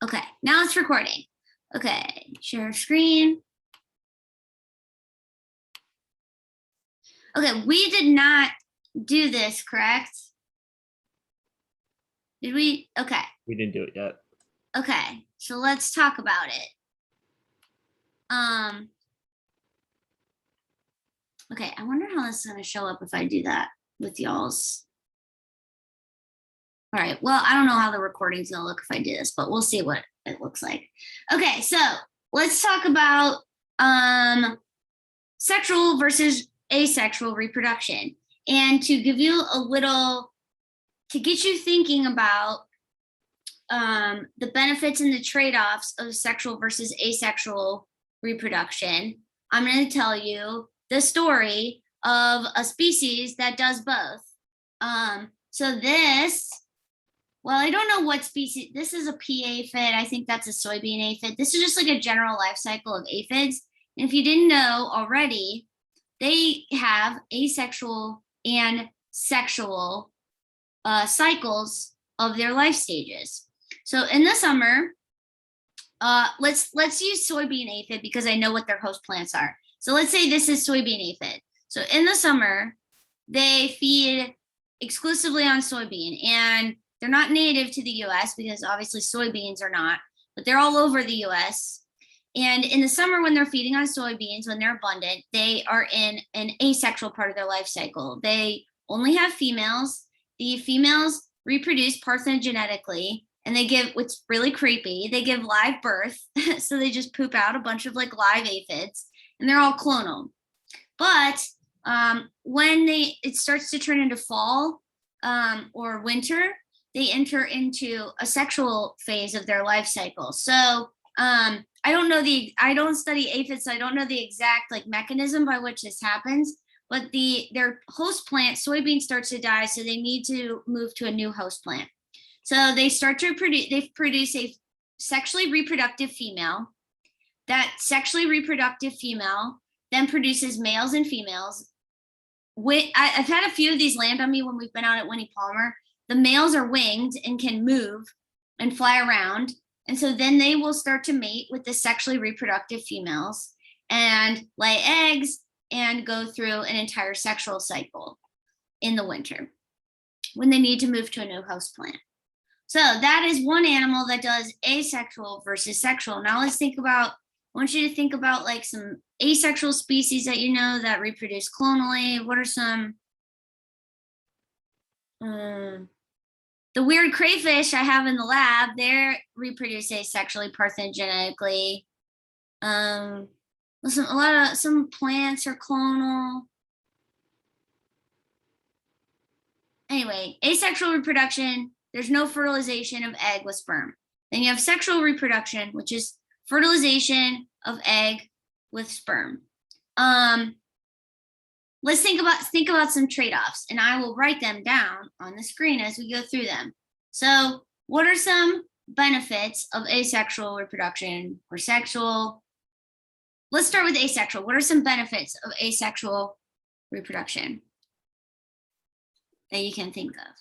Okay, now it's recording. Okay, share screen. Okay, we did not do this, correct? Did we? Okay. We didn't do it yet. Okay, so let's talk about it. Okay, I wonder how this is gonna show up if I do that with y'all's. All right, well, I don't know how the recording's gonna look if I do this, but we'll see what it looks like. Okay, so let's talk about sexual versus asexual reproduction. And to give you a little, to get you thinking about the benefits and the trade-offs of sexual versus asexual reproduction, I'm going to tell you the story of a species that does both. So this, well, I don't know what species, this is a pea aphid. I think that's a soybean aphid. This is just like a general life cycle of aphids. And if you didn't know already, they have asexual and sexual cycles of their life stages. So in the summer, let's use soybean aphid because I know what their host plants are. So let's say this is soybean aphid. So in the summer, they feed exclusively on soybean, and they're not native to the US because obviously soybeans are not, but they're all over the US. And in the summer, when they're feeding on soybeans, when they're abundant, they are in an asexual part of their life cycle. They only have females. The females reproduce parthenogenetically, and they give, what's really creepy, they give live birth. So they just poop out a bunch of like live aphids, and they're all clonal. But when it starts to turn into fall or winter, they enter into a sexual phase of their life cycle. So I don't study aphids, so I don't know the exact like mechanism by which this happens, but their host plant, soybean, starts to die, so they need to move to a new host plant. So they start to produce a sexually reproductive female. That sexually reproductive female then produces males and females. I've had a few of these land on me when we've been out at Winnie Palmer. The males are winged and can move and fly around. And so then they will start to mate with the sexually reproductive females and lay eggs and go through an entire sexual cycle in the winter when they need to move to a new host plant. So that is one animal that does asexual versus sexual. Now let's think about, I want you to think about like some asexual species that you know that reproduce clonally. What are some? The weird crayfish I have in the lab, they reproduce asexually parthenogenetically. Some plants are clonal. Anyway, asexual reproduction, there's no fertilization of egg with sperm. Then you have sexual reproduction, which is fertilization of egg with sperm. Let's think about some trade-offs, and I will write them down on the screen as we go through them. So what are some benefits of asexual reproduction or sexual? Let's start with asexual. What are some benefits of asexual reproduction that you can think of?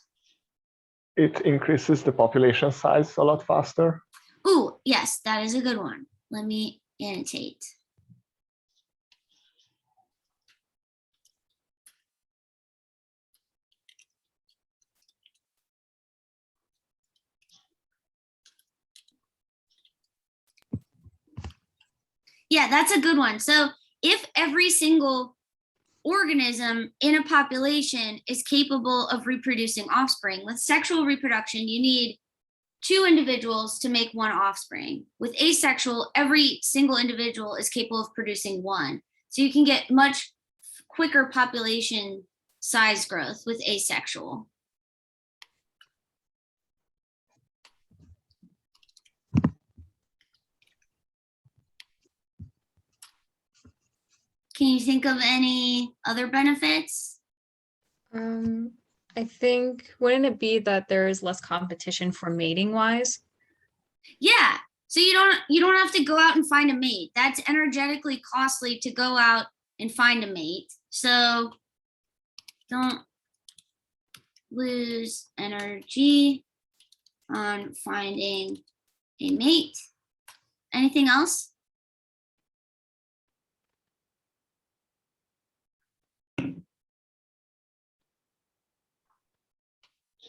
It increases the population size a lot faster. Ooh, yes, that is a good one. Let me annotate. Yeah, that's a good one. So if every single organism in a population is capable of reproducing offspring, with sexual reproduction, you need 2 individuals to make 1 offspring. With asexual, every single individual is capable of producing 1. So you can get much quicker population size growth with asexual. Can you think of any other benefits? I think, wouldn't it be that there is less competition for mating wise? Yeah. So you don't have to go out and find a mate. That's energetically costly to go out and find a mate. So don't lose energy on finding a mate. Anything else?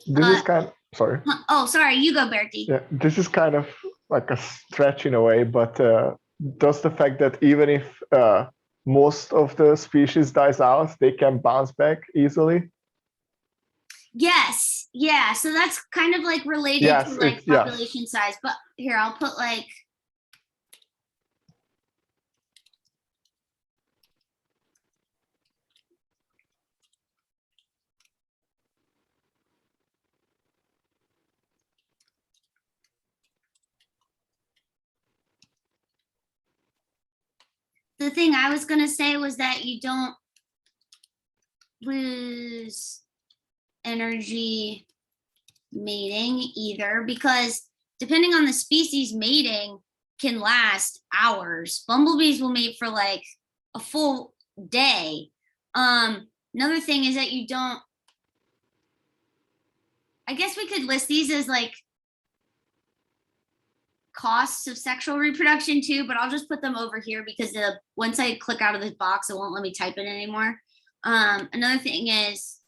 This is sorry. Oh, sorry, you go, Bertie. Yeah, this is kind of like a stretch in a way, but does the fact that even if most of the species dies out, they can bounce back easily? Yes, yeah. So that's kind of like related Yes, to like yes. population size. But here, I'll put like the thing I was gonna say was that you don't lose energy mating either, because depending on the species, mating can last hours. Bumblebees will mate for like a full day. Another thing is that you don't, I guess we could list these as like costs of sexual reproduction too, but I'll just put them over here because once I click out of this box, it won't let me type it anymore. Another thing is,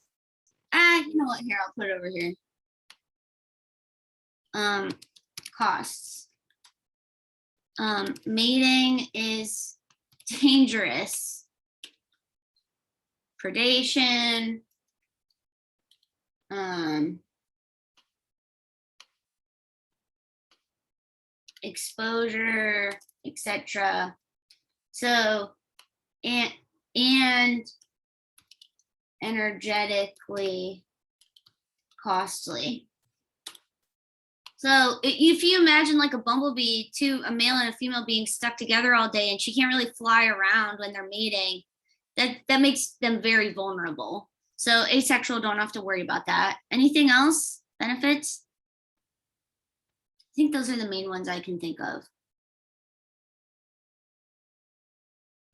you know what, here, I'll put it over here. Costs. Mating is dangerous. Predation. Exposure, etc. So, and energetically costly. So if you imagine like a bumblebee, a male and a female being stuck together all day and she can't really fly around when they're mating, that makes them very vulnerable. So asexual don't have to worry about that. Anything else? Benefits? I think those are the main ones I can think of.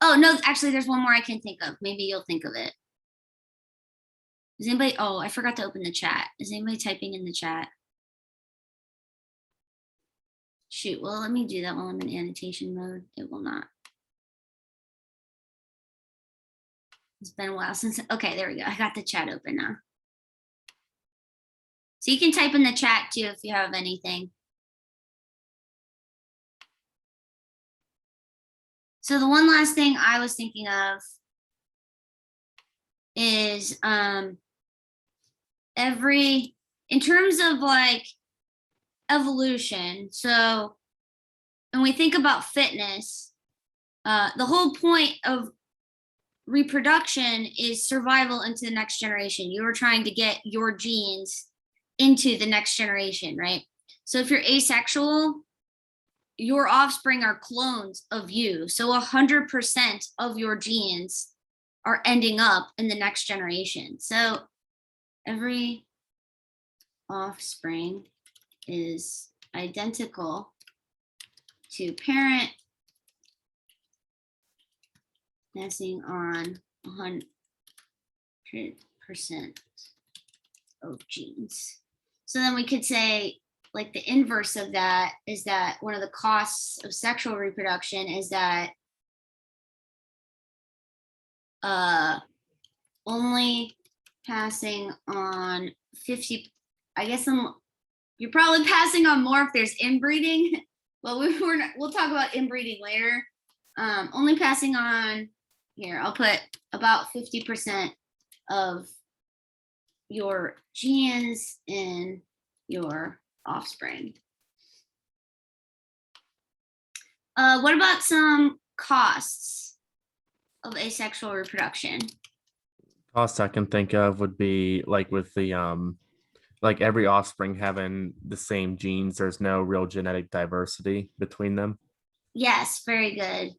Oh, no, actually, there's one more I can think of. Maybe you'll think of it. Is anybody, oh, I forgot to open the chat. Is anybody typing in the chat? Shoot, well, let me do that while I'm in annotation mode. It will not. It's been a while since, okay, there we go. I got the chat open now. So you can type in the chat too if you have anything. So the one last thing I was thinking of is in terms of like evolution. So when we think about fitness, the whole point of reproduction is survival into the next generation. You are trying to get your genes into the next generation, right? So if you're asexual, your offspring are clones of you. So 100% of your genes are ending up in the next generation. So every offspring is identical to parent, passing on 100% of genes. So then we could say, like, the inverse of that is that one of the costs of sexual reproduction is that only passing on 50, I guess you're probably passing on more if there's inbreeding, but we'll talk about inbreeding later. Only passing on, here, I'll put about 50% of your genes in your offspring. What about some costs of asexual reproduction? Costs I can think of would be like with the like every offspring having the same genes, there's no real genetic diversity between them. Yes, very good.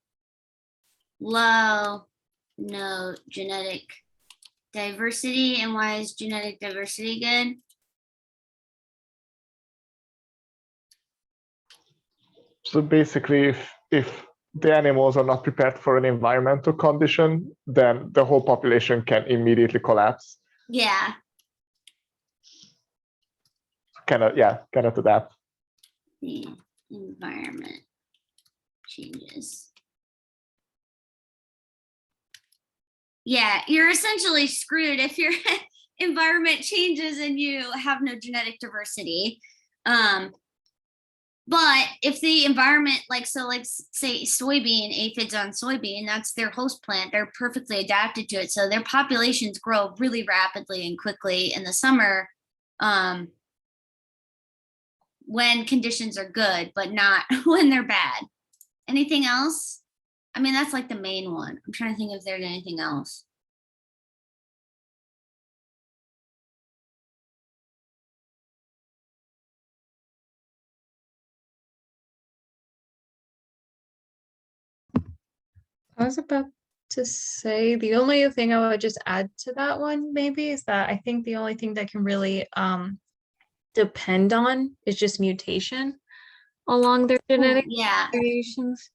No genetic diversity. And why is genetic diversity good? So basically, if the animals are not prepared for an environmental condition, then the whole population can immediately collapse. Yeah. Cannot adapt. Yeah. environment changes. Yeah, you're essentially screwed if your environment changes and you have no genetic diversity. But if the environment, like, so like say soybean, aphids on soybean, that's their host plant, they're perfectly adapted to it. So their populations grow really rapidly and quickly in the summer when conditions are good, but not when they're bad. Anything else? I mean, that's like the main one. I'm trying to think if there's anything else. I was about to say the only thing I would just add to that one maybe is that I think the only thing that can really depend on is just mutation along their genetic Yeah. variations.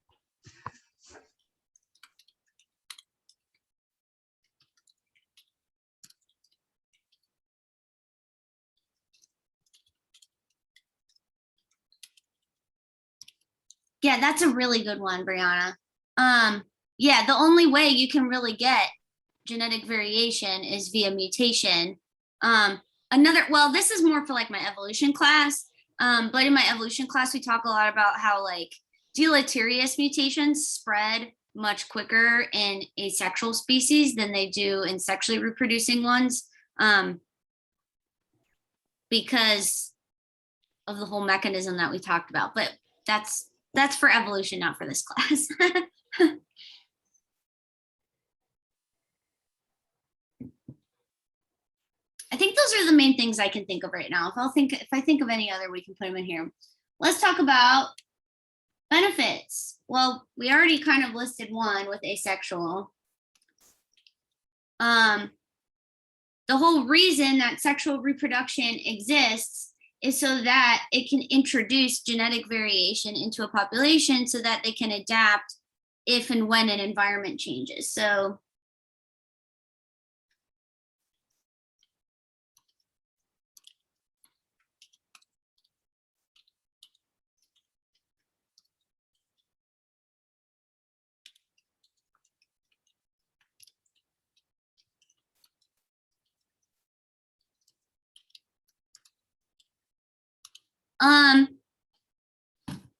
Yeah, that's a really good one, Brianna. Yeah, the only way you can really get genetic variation is via mutation. Well, this is more for like my evolution class. But in my evolution class, we talk a lot about how like deleterious mutations spread much quicker in asexual species than they do in sexually reproducing ones. Because of the whole mechanism that we talked about. But that's for evolution, not for this class. I think those are the main things I can think of right now. If I think of any other, we can put them in here. Let's talk about benefits. Well, we already kind of listed one with asexual. The whole reason that sexual reproduction exists is so that it can introduce genetic variation into a population so that they can adapt if and when an environment changes. So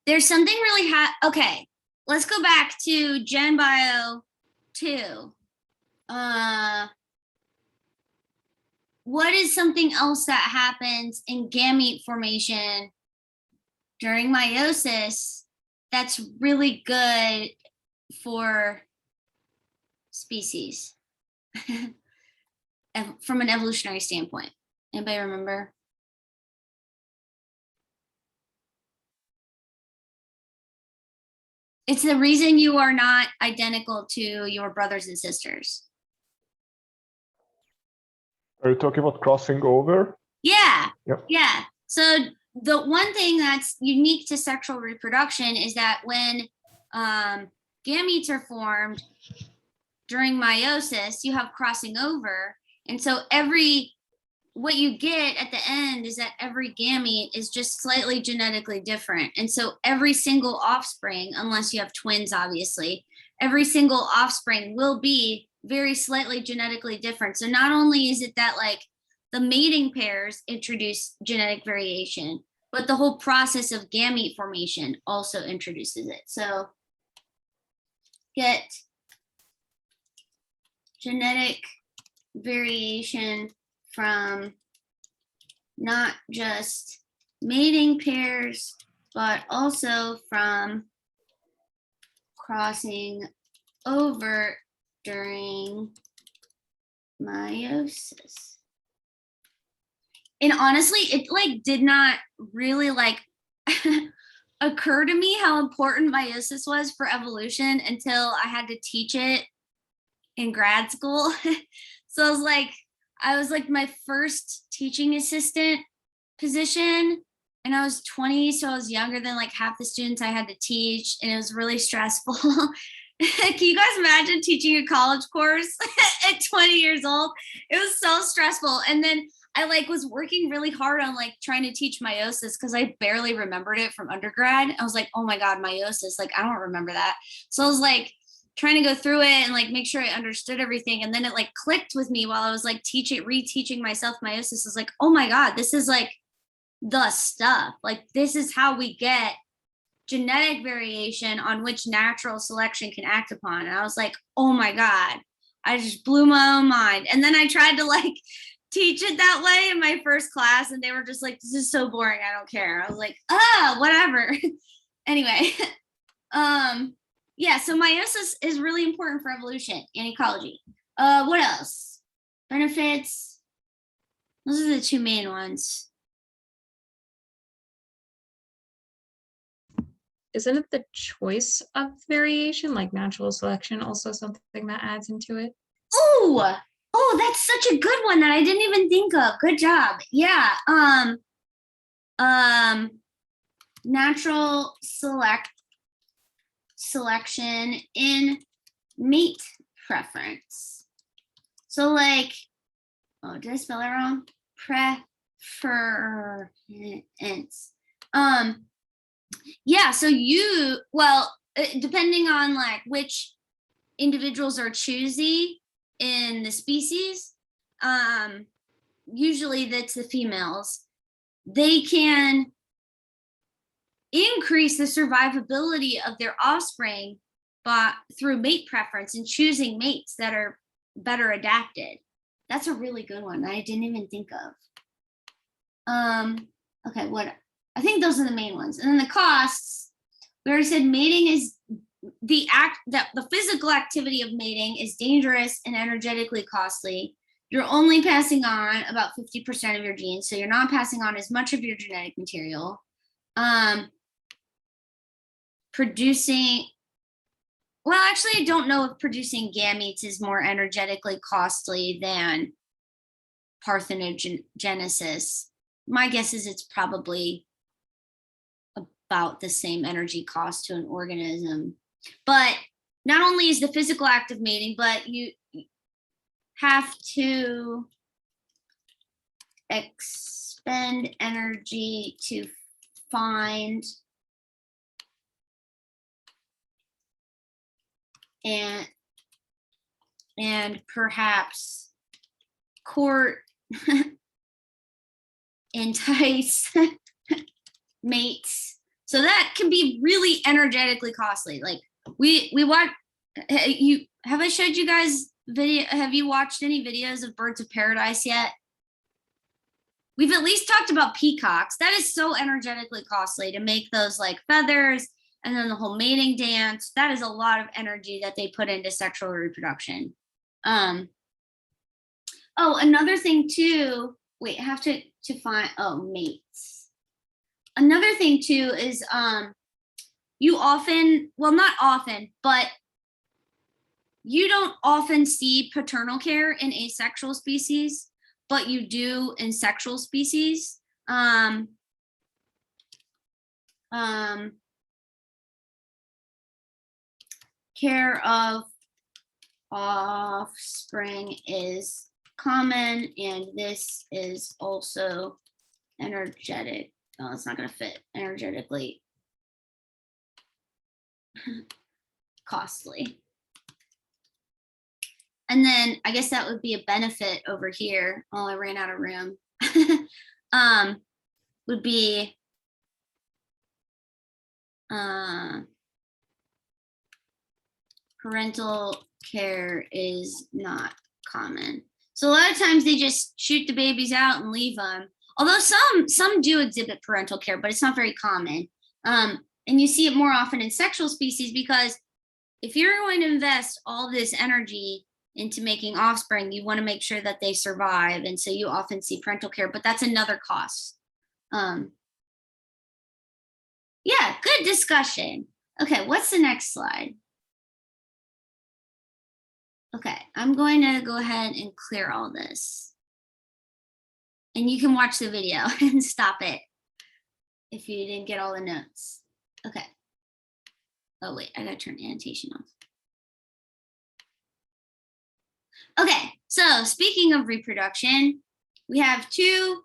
there's something really okay, let's go back to Gen Bio 2. What is something else that happens in gamete formation during meiosis that's really good for species from an evolutionary standpoint? Anybody remember? It's the reason you are not identical to your brothers and sisters. Are you talking about crossing over? Yeah. Yep. Yeah. So the one thing that's unique to sexual reproduction is that when gametes are formed during meiosis, you have crossing over. And so what you get at the end is that every gamete is just slightly genetically different. And so every single offspring, unless you have twins, obviously, every single offspring will be very slightly genetically different. So not only is it that like the mating pairs introduce genetic variation, but the whole process of gamete formation also introduces it. So get genetic variation from not just mating pairs, but also from crossing over during meiosis. And honestly, it like did not really like occur to me how important meiosis was for evolution until I had to teach it in grad school. So I was like my first teaching assistant position, and I was 20, so I was younger than like half the students I had to teach, and it was really stressful. Can you guys imagine teaching a college course at 20 years old? It was so stressful. And then I like was working really hard on like trying to teach meiosis because I barely remembered it from undergrad. I was like, oh my God, meiosis. Like, I don't remember that. So I was like trying to go through it and like make sure I understood everything. And then it like clicked with me while I was like reteaching myself meiosis. I was like, oh my God, this is like the stuff. Like, this is how we get genetic variation on which natural selection can act upon. And I was like, oh my God, I just blew my own mind. And then I tried to like teach it that way in my first class, and they were just like, this is so boring, I don't care. I was like, whatever. Anyway, yeah, so meiosis is really important for evolution and ecology. What else? Benefits. Those are the two main ones. Isn't it the choice of variation, like natural selection, also something that adds into it? Oh, that's such a good one that I didn't even think of. Good job. Yeah. Natural selection in mate preference. So like, oh, did I spell it wrong? Preference. Yeah, so depending on like which individuals are choosy in the species, usually that's the females, they can increase the survivability of their offspring through mate preference and choosing mates that are better adapted. That's a really good one that I didn't even think of. Okay, I think those are the main ones. And then the costs, we already said mating is the physical activity of mating is dangerous and energetically costly. You're only passing on about 50% of your genes, so you're not passing on as much of your genetic material. Actually, I don't know if producing gametes is more energetically costly than parthenogenesis. My guess is it's probably about the same energy cost to an organism. But not only is the physical act of mating, but you have to expend energy to find and perhaps court, entice mates. So that can be really energetically costly. Like we watch, have I showed you guys video? Have you watched any videos of birds of paradise yet? We've at least talked about peacocks. That is so energetically costly to make those like feathers and then the whole mating dance. That is a lot of energy that they put into sexual reproduction. Oh, another thing too, wait, I have to find, mates. Another thing too is you often, well, not often, but you don't often see paternal care in asexual species, but you do in sexual species. Care of offspring is common, and this is also energetic. Oh, it's not going to fit. Energetically costly. And then I guess that would be a benefit over here. Oh, I ran out of room. Would be parental care is not common. So a lot of times they just shoot the babies out and leave them. Although some do exhibit parental care, but it's not very common. And you see it more often in sexual species because if you're going to invest all this energy into making offspring, you want to make sure that they survive. And so you often see parental care, but that's another cost. Yeah, good discussion. Okay, what's the next slide? Okay, I'm going to go ahead and clear all this. And you can watch the video and stop it if you didn't get all the notes. Okay. Oh, wait, I gotta turn annotation off. Okay, so speaking of reproduction, we have two.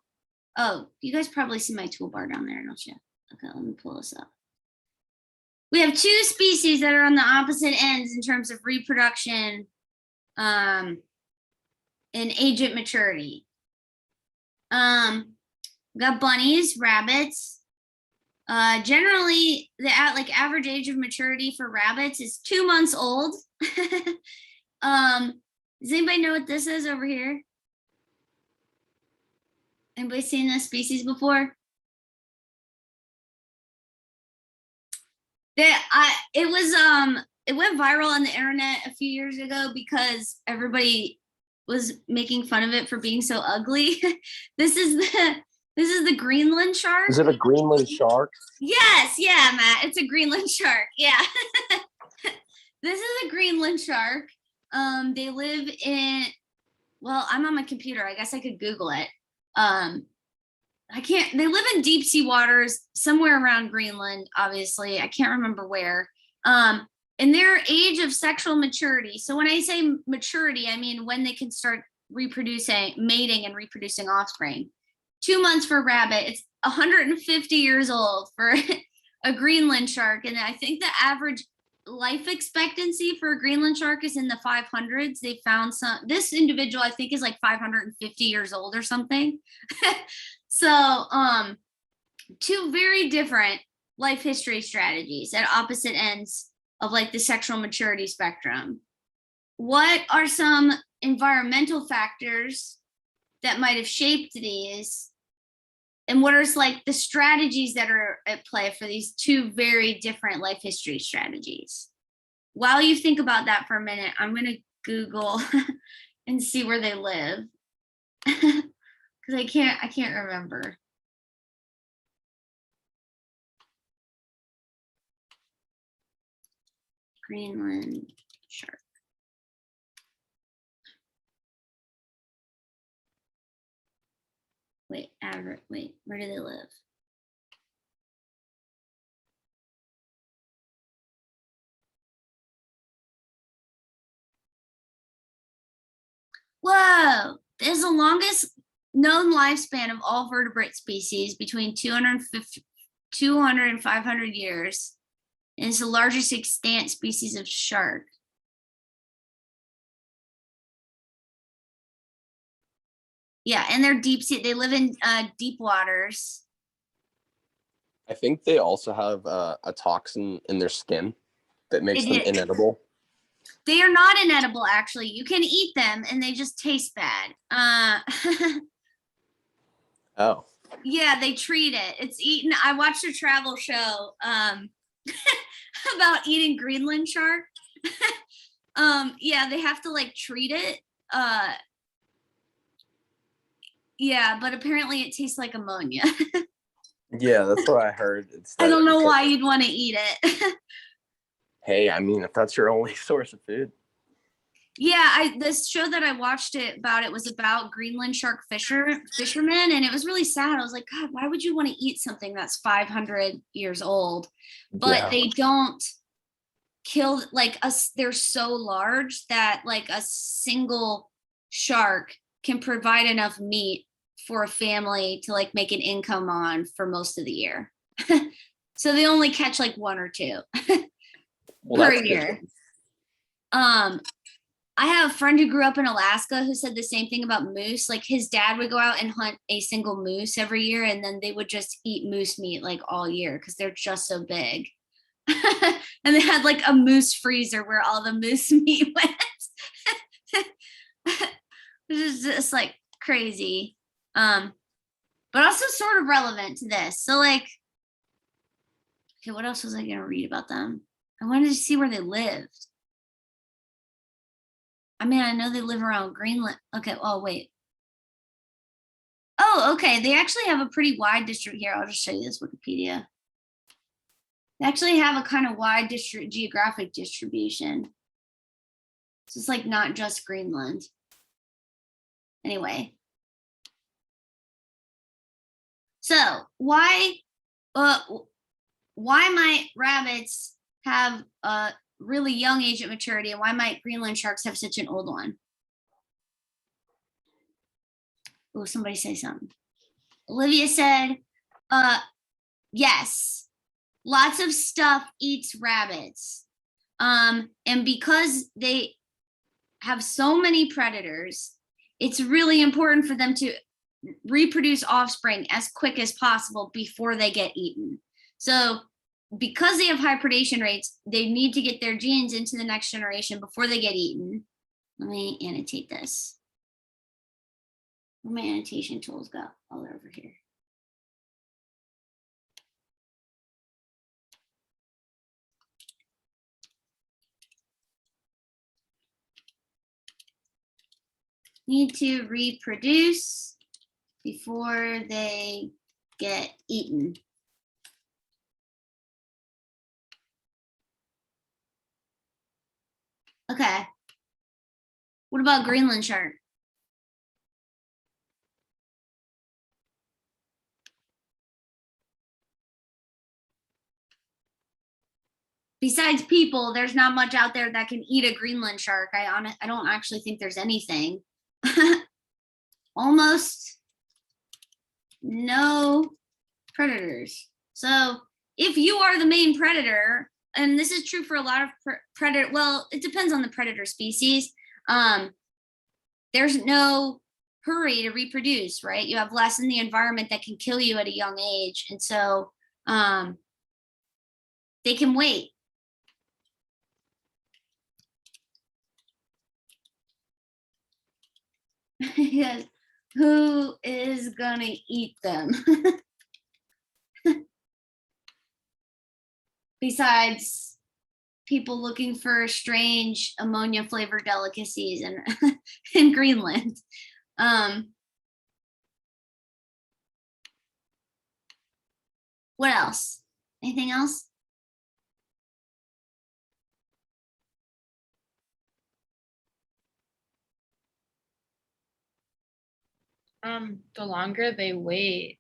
Oh, you guys probably see my toolbar down there, don't you? Okay, let me pull this up. We have two species that are on the opposite ends in terms of reproduction and age at maturity. We got bunnies, rabbits. Generally, the average age of maturity for rabbits is 2 months old. Does anybody know what this is over here? Anybody seen this species before? It went viral on the internet a few years ago because everybody was making fun of it for being so ugly. This is the Greenland shark. Is it a Greenland shark? Yes, yeah, Matt, it's a Greenland shark. Yeah. This is a Greenland shark. They live in, well, I'm on my computer. I guess I could Google it. They live in deep sea waters somewhere around Greenland, obviously. I can't remember where. And their age of sexual maturity. So when I say maturity, I mean when they can start reproducing, mating and reproducing offspring. 2 months for a rabbit. It's 150 years old for a Greenland shark. And I think the average life expectancy for a Greenland shark is in the 500s. They found this individual I think is like 550 years old or something. So two very different life history strategies at opposite ends of like the sexual maturity spectrum. What are some environmental factors that might have shaped these? And what are like the strategies that are at play for these two very different life history strategies? While you think about that for a minute, I'm going to Google and see where they live. Because I can't remember. Greenland shark. Wait, where do they live? Whoa, there's the longest known lifespan of all vertebrate species between 200 and 500 years. And it's the largest extant species of shark. Yeah, and they're deep sea. They live in deep waters. I think they also have a toxin in their skin that makes them It is. inedible. They are not inedible, actually. You can eat them and they just taste bad. Oh. Yeah, they treat it. It's eaten. I watched a travel show about eating Greenland shark. Yeah, they have to like treat it. Yeah, but apparently it tastes like ammonia. Yeah, that's what I heard. I don't know why you'd want to eat it. Hey, I mean, if that's your only source of food. Yeah, this show that I watched was about Greenland shark fishermen, and it was really sad. I was like, God, why would you want to eat something that's 500 years old? But Yeah. they don't kill like us. They're so large that like a single shark can provide enough meat for a family to like make an income on for most of the year. So they only catch like one or two per year. I have a friend who grew up in Alaska who said the same thing about moose. Like his dad would go out and hunt a single moose every year, and then they would just eat moose meat like all year because they're just so big. And they had like a moose freezer where all the moose meat went. Which is just like crazy. But also sort of relevant to this. So like, okay, what else was I gonna read about them? I wanted to see where they lived. I mean, I know they live around Greenland. Okay, oh, wait. Oh, okay, they actually have a pretty wide district here. I'll just show you this Wikipedia. They actually have a kind of wide geographic distribution. So it's like not just Greenland. Anyway. So why might rabbits have a really young age at maturity, and why might Greenland sharks have such an old one? Oh, somebody say something. Olivia said, yes, lots of stuff eats rabbits. And because they have so many predators, it's really important for them to reproduce offspring as quick as possible before they get eaten. So because they have high predation rates, they need to get their genes into the next generation before they get eaten. Let me annotate this. Where my annotation tools go? Oh, they're over here. Need to reproduce before they get eaten. Okay. What about Greenland shark? Besides people, there's not much out there that can eat a Greenland shark. I don't actually think there's anything. Almost no predators. So if you are the main predator, and this is true for a lot of predator, well, it depends on the predator species. There's no hurry to reproduce, right? You have less in the environment that can kill you at a young age. And so they can wait. Yes. Who is gonna eat them? Besides people looking for strange ammonia flavored delicacies in Greenland. What else? Anything else? The longer they wait,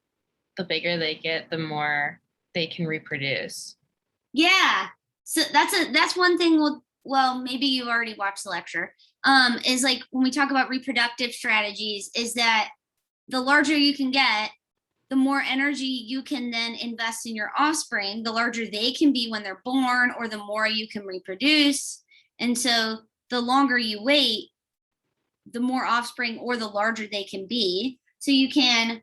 the bigger they get, the more they can reproduce. Yeah. So that's one thing. Well, maybe you already watched the lecture. Is like when we talk about reproductive strategies, is that the larger you can get, the more energy you can then invest in your offspring, the larger they can be when they're born, or the more you can reproduce. And so the longer you wait, the more offspring or the larger they can be. So you can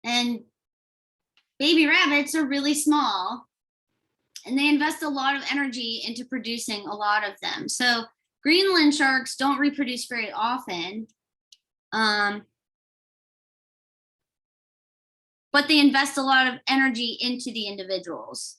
and baby rabbits are really small and they invest a lot of energy into producing a lot of them. So Greenland sharks don't reproduce very often, but they invest a lot of energy into the individuals.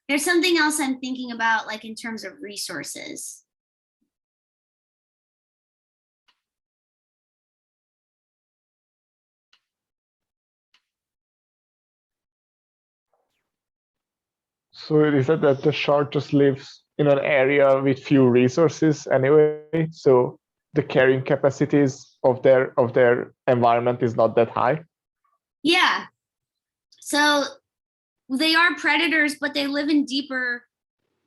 There's something else I'm thinking about, like in terms of resources. So it is that the shark just lives in an area with few resources anyway, so the carrying capacities of their environment is not that high. Yeah. So they are predators, but they live in deeper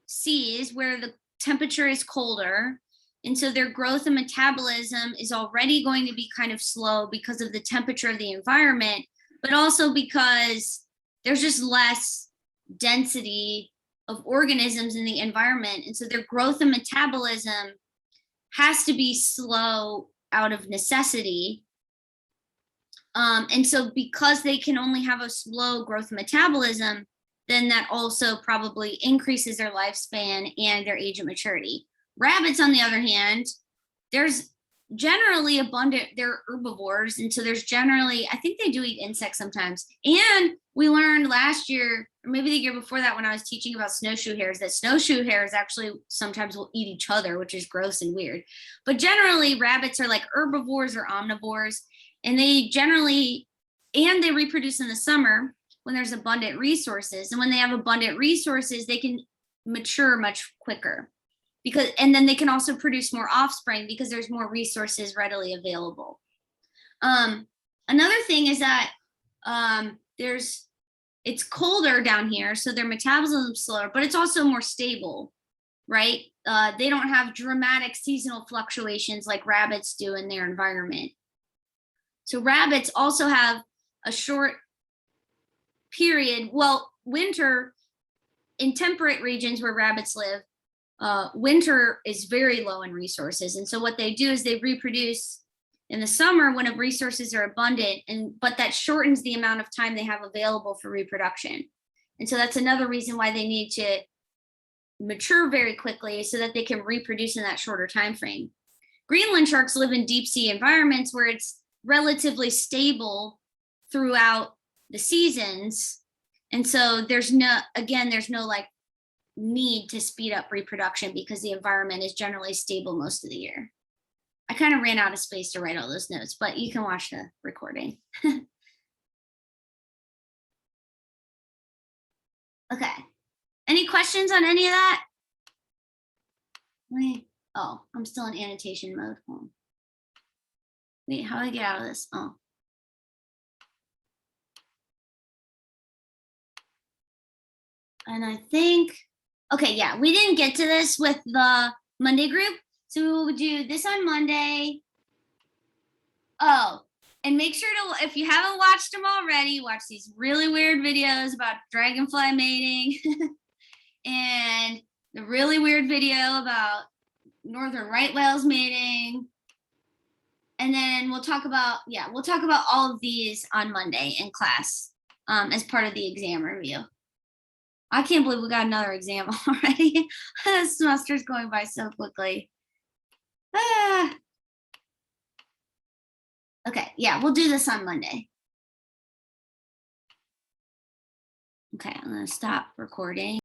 seas where the temperature is colder. And so their growth and metabolism is already going to be kind of slow because of the temperature of the environment, but also because there's just less density of organisms in the environment. And so their growth and metabolism has to be slow out of necessity. And so because they can only have a slow growth metabolism, then that also probably increases their lifespan and their age of maturity. Rabbits, on the other hand, there's generally abundant, they're herbivores. And so there's generally, I think they do eat insects sometimes. And we learned last year, or maybe the year before that, when I was teaching about snowshoe hares, that snowshoe hares actually sometimes will eat each other, which is gross and weird. But generally, rabbits are like herbivores or omnivores, and they generally, and they reproduce in the summer when there's abundant resources. And when they have abundant resources, they can mature much quicker. Because, and then they can also produce more offspring because there's more resources readily available. Another thing is that it's colder down here, so their metabolism is slower, but it's also more stable, right? They don't have dramatic seasonal fluctuations like rabbits do in their environment. So rabbits also have a short period, well, winter in temperate regions where rabbits live, winter is very low in resources. And so what they do is they reproduce in the summer when resources are abundant, but that shortens the amount of time they have available for reproduction. And so that's another reason why they need to mature very quickly so that they can reproduce in that shorter time frame. Greenland sharks live in deep sea environments where it's relatively stable throughout the seasons. And so there's no like need to speed up reproduction because the environment is generally stable most of the year. I kind of ran out of space to write all those notes, but you can watch the recording. Okay. Any questions on any of that? Wait. Oh, I'm still in annotation mode. Oh. Wait, how do I get out of this? Oh. And I think, okay, yeah, we didn't get to this with the Monday group. So we'll do this on Monday. Oh, and make sure to, if you haven't watched them already, watch these really weird videos about dragonfly mating and the really weird video about northern right whales mating. And then we'll talk about all of these on Monday in class as part of the exam review. I can't believe we got another exam already. This semester's going by so quickly. Okay, yeah, we'll do this on Monday. Okay, I'm gonna stop recording.